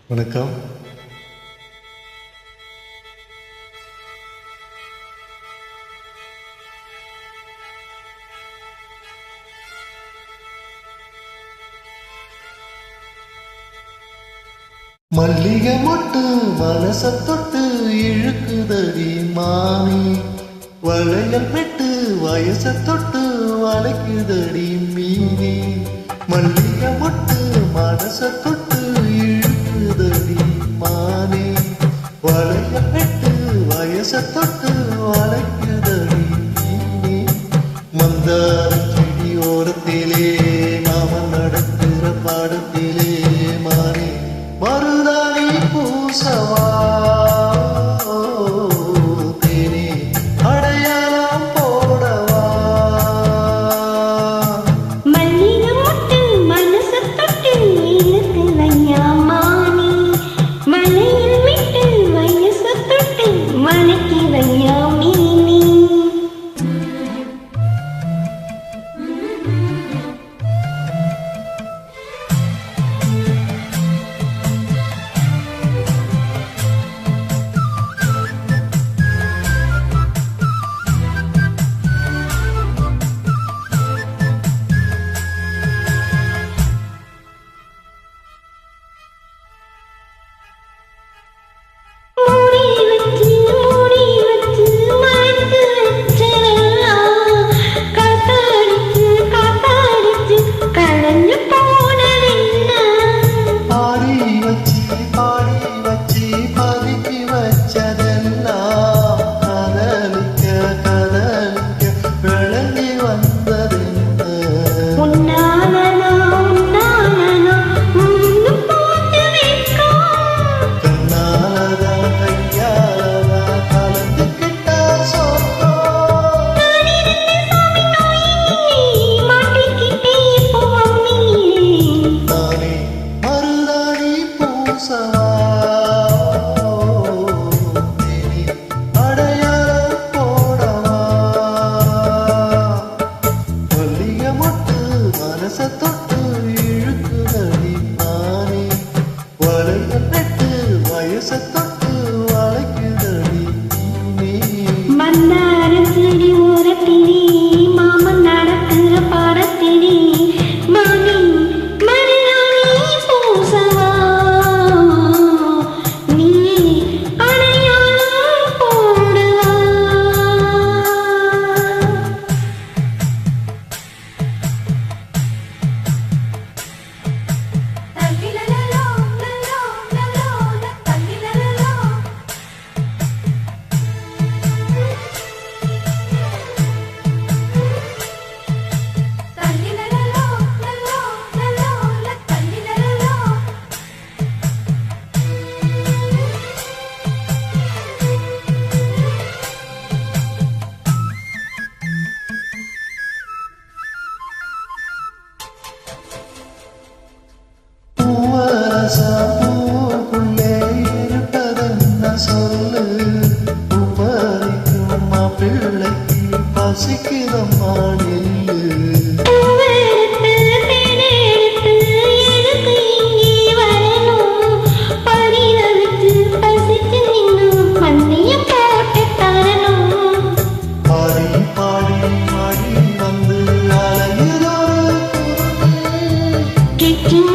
வணக்கம். மல்லிகை மொட்டு மனச தொட்டு இழுக்குதடி மாமி, வளையல் பெட்டு வயச தொட்டு வளைக்குதடி மீனி. மல்லிகை மொட்டு மனச தொட்டு இழுக்குதடி மானே, வளையல் பெட்டு வயச தொட்டு வளைக்குதடி மீனி. மந்தார செடி ஓரத்திலே மாமன் நடக்கிற பாடத்திலே மானே, மருதாணி பூசவா தேனே அடையாளம் போடவா. மல்லிகை மொட்டு மனச தொட்டு இழுக்குதையா மானே, வளையல் விட்டு வயச தொட்டு வளைக்குதையா மீனி. பூவுக்குள்ளே இருப்பதென்ன சொல்லு, பூவரிக்கும் மாப்பிள்ளைக்கு பசிக்குதம்மா நெல்லு. Get you,